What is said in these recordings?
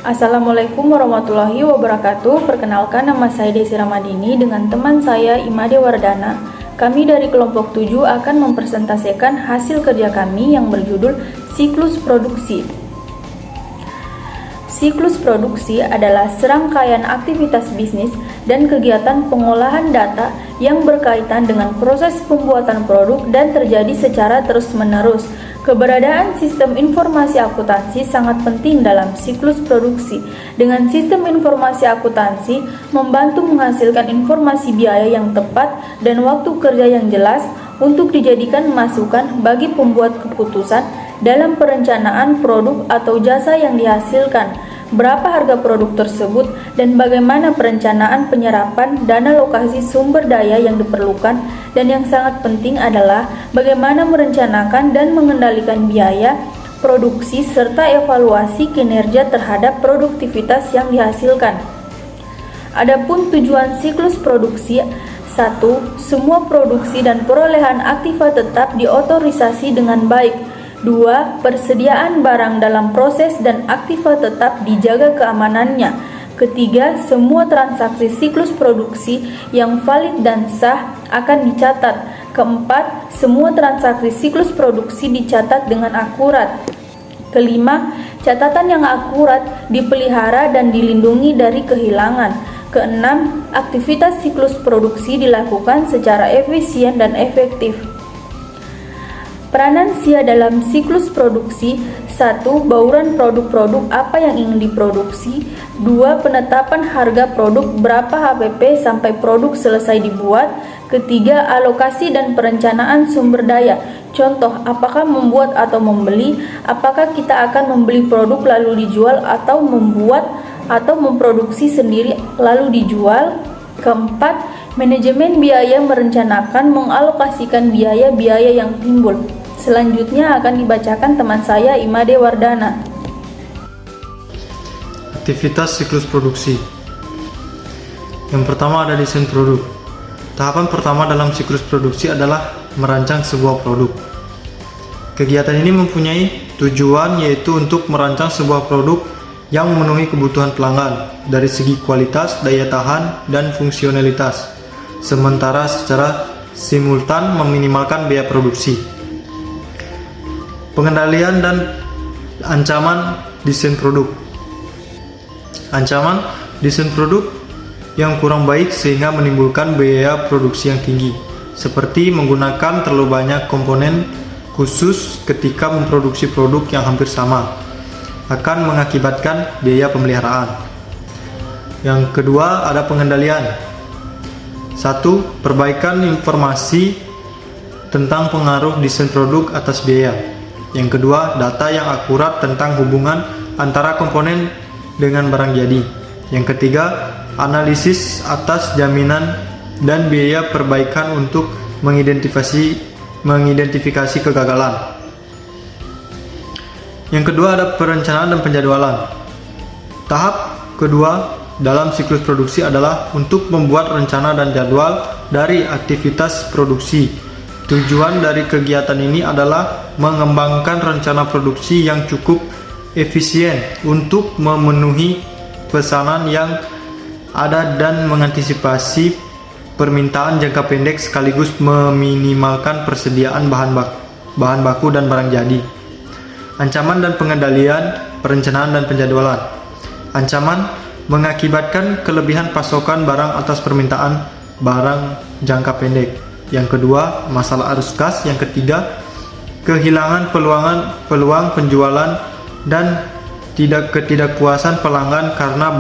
Assalamualaikum warahmatullahi wabarakatuh. Perkenalkan, nama saya Desi Ramadini dengan teman saya Imade Wardana. Kami dari kelompok 7 akan mempresentasikan hasil kerja kami yang berjudul Siklus Produksi. Siklus produksi adalah serangkaian aktivitas bisnis dan kegiatan pengolahan data yang berkaitan dengan proses pembuatan produk dan terjadi secara terus-menerus. Keberadaan sistem informasi akuntansi sangat penting dalam siklus produksi. Dengan sistem informasi akuntansi membantu menghasilkan informasi biaya yang tepat dan waktu kerja yang jelas untuk dijadikan masukan bagi pembuat keputusan dalam perencanaan produk atau jasa yang dihasilkan, berapa harga produk tersebut, dan bagaimana perencanaan penyerapan dana lokasi sumber daya yang diperlukan, dan yang sangat penting adalah bagaimana merencanakan dan mengendalikan biaya produksi serta evaluasi kinerja terhadap produktivitas yang dihasilkan. Adapun tujuan siklus produksi: 1. Semua produksi dan perolehan aktiva tetap diotorisasi dengan baik. 2. Persediaan barang dalam proses dan aktiva tetap dijaga keamanannya. Ketiga, semua transaksi siklus produksi yang valid dan sah akan dicatat. Keempat, semua transaksi siklus produksi dicatat dengan akurat. Kelima, catatan yang akurat dipelihara dan dilindungi dari kehilangan. Keenam, aktivitas siklus produksi dilakukan secara efisien dan efektif. Peranan SIA dalam siklus produksi: 1. Bauran produk-produk apa yang ingin diproduksi. 2. Penetapan harga produk berapa HPP sampai produk selesai dibuat. Ketiga, alokasi dan perencanaan sumber daya. Contoh, apakah membuat atau membeli, apakah kita akan membeli produk lalu dijual atau membuat atau memproduksi sendiri lalu dijual. Keempat, manajemen biaya merencanakan mengalokasikan biaya-biaya yang timbul. Selanjutnya akan dibacakan teman saya Imade Wardana. Aktivitas siklus produksi. Yang pertama ada desain produk. Tahapan pertama dalam siklus produksi adalah merancang sebuah produk. Kegiatan ini mempunyai tujuan yaitu untuk merancang sebuah produk yang memenuhi kebutuhan pelanggan dari segi kualitas, daya tahan, dan fungsionalitas, sementara secara simultan meminimalkan biaya produksi. Pengendalian dan ancaman desain produk. Ancaman desain produk yang kurang baik sehingga menimbulkan biaya produksi yang tinggi, seperti menggunakan terlalu banyak komponen khusus ketika memproduksi produk yang hampir sama, akan mengakibatkan biaya pemeliharaan. Yang kedua ada pengendalian. 1. Perbaikan informasi tentang pengaruh desain produk atas biaya. Yang kedua, data yang akurat tentang hubungan antara komponen dengan barang jadi. Yang ketiga, analisis atas jaminan dan biaya perbaikan untuk mengidentifikasi kegagalan. Yang kedua ada perencanaan dan penjadwalan. Tahap kedua dalam siklus produksi adalah untuk membuat rencana dan jadwal dari aktivitas produksi. Tujuan dari kegiatan ini adalah mengembangkan rencana produksi yang cukup efisien untuk memenuhi pesanan yang ada dan mengantisipasi permintaan jangka pendek sekaligus meminimalkan persediaan bahan baku dan barang jadi. Ancaman dan pengendalian, perencanaan dan penjadwalan. Ancaman mengakibatkan kelebihan pasokan barang atas permintaan barang jangka pendek. Yang kedua, masalah arus kas. Yang ketiga, kehilangan peluang penjualan dan ketidakpuasan pelanggan karena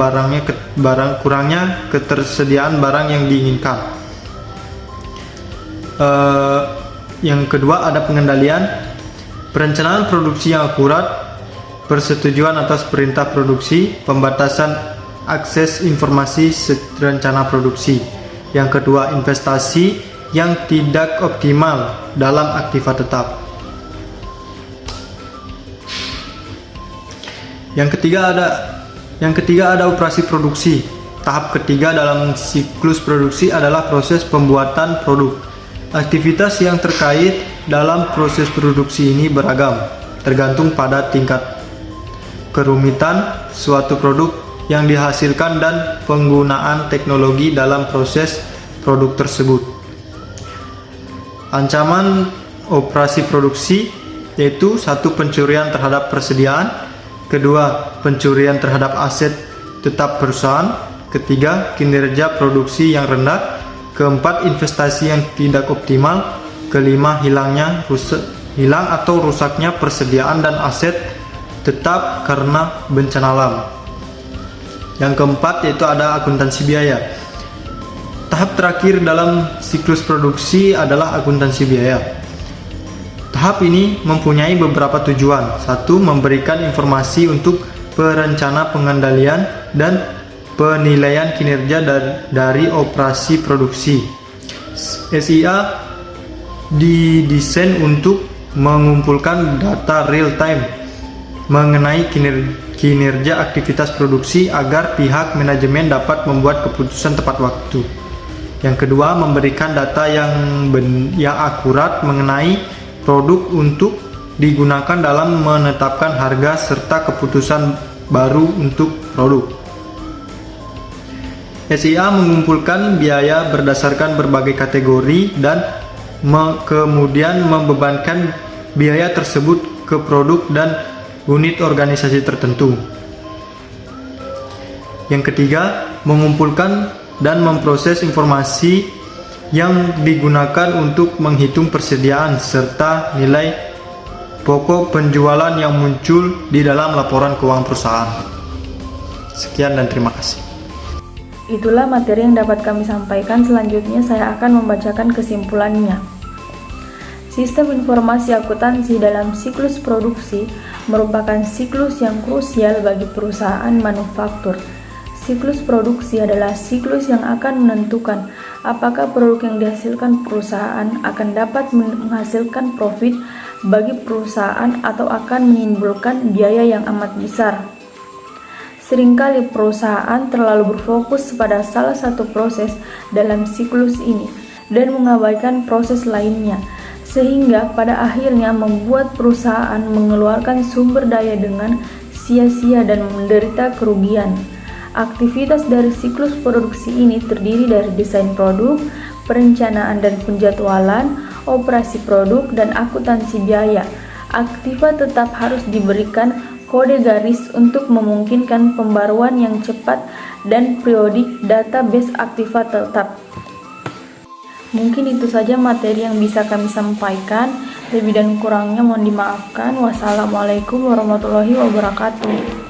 kurangnya ketersediaan barang yang diinginkan. Yang kedua ada pengendalian, perencanaan produksi yang akurat, persetujuan atas perintah produksi, pembatasan akses informasi rencana produksi. Yang kedua, investasi yang tidak optimal dalam aktiva tetap. Yang ketiga ada operasi produksi. Tahap ketiga dalam siklus produksi adalah proses pembuatan produk. Aktivitas yang terkait dalam proses produksi ini beragam, tergantung pada tingkat kerumitan suatu produk yang dihasilkan dan penggunaan teknologi dalam proses produk tersebut. Ancaman operasi produksi yaitu 1. Pencurian terhadap persediaan, 2. Pencurian terhadap aset tetap perusahaan, 3. Kinerja produksi yang rendah, 4. Investasi yang tidak optimal, 5. Hilang atau rusaknya persediaan dan aset tetap karena bencana alam. Yang keempat yaitu ada akuntansi biaya. Tahap terakhir dalam siklus produksi adalah akuntansi biaya. Tahap ini mempunyai beberapa tujuan. 1. Memberikan informasi untuk perencana pengendalian dan penilaian kinerja dari operasi produksi. SIA didesain untuk mengumpulkan data real time mengenai kinerja aktivitas produksi agar pihak manajemen dapat membuat keputusan tepat waktu. Yang kedua, memberikan data yang akurat mengenai produk untuk digunakan dalam menetapkan harga serta keputusan baru untuk produk. SIA mengumpulkan biaya berdasarkan berbagai kategori dan kemudian membebankan biaya tersebut ke produk dan unit organisasi tertentu. Yang ketiga, mengumpulkan dan memproses informasi yang digunakan untuk menghitung persediaan serta nilai pokok penjualan yang muncul di dalam laporan keuangan perusahaan. Sekian dan terima kasih. Itulah materi yang dapat kami sampaikan. Selanjutnya saya akan membacakan kesimpulannya. Sistem informasi akuntansi dalam siklus produksi merupakan siklus yang krusial bagi perusahaan manufaktur. Siklus produksi adalah siklus yang akan menentukan apakah produk yang dihasilkan perusahaan akan dapat menghasilkan profit bagi perusahaan atau akan menimbulkan biaya yang amat besar. Seringkali perusahaan terlalu berfokus pada salah satu proses dalam siklus ini dan mengabaikan proses lainnya, sehingga pada akhirnya membuat perusahaan mengeluarkan sumber daya dengan sia-sia dan menderita kerugian. Aktivitas dari siklus produksi ini terdiri dari desain produk, perencanaan dan penjadwalan, operasi produk, dan akuntansi biaya. Aktiva tetap harus diberikan kode garis untuk memungkinkan pembaruan yang cepat dan periodik database aktiva tetap. Mungkin itu saja materi yang bisa kami sampaikan. Lebih dan kurangnya mohon dimaafkan. Wassalamualaikum warahmatullahi wabarakatuh.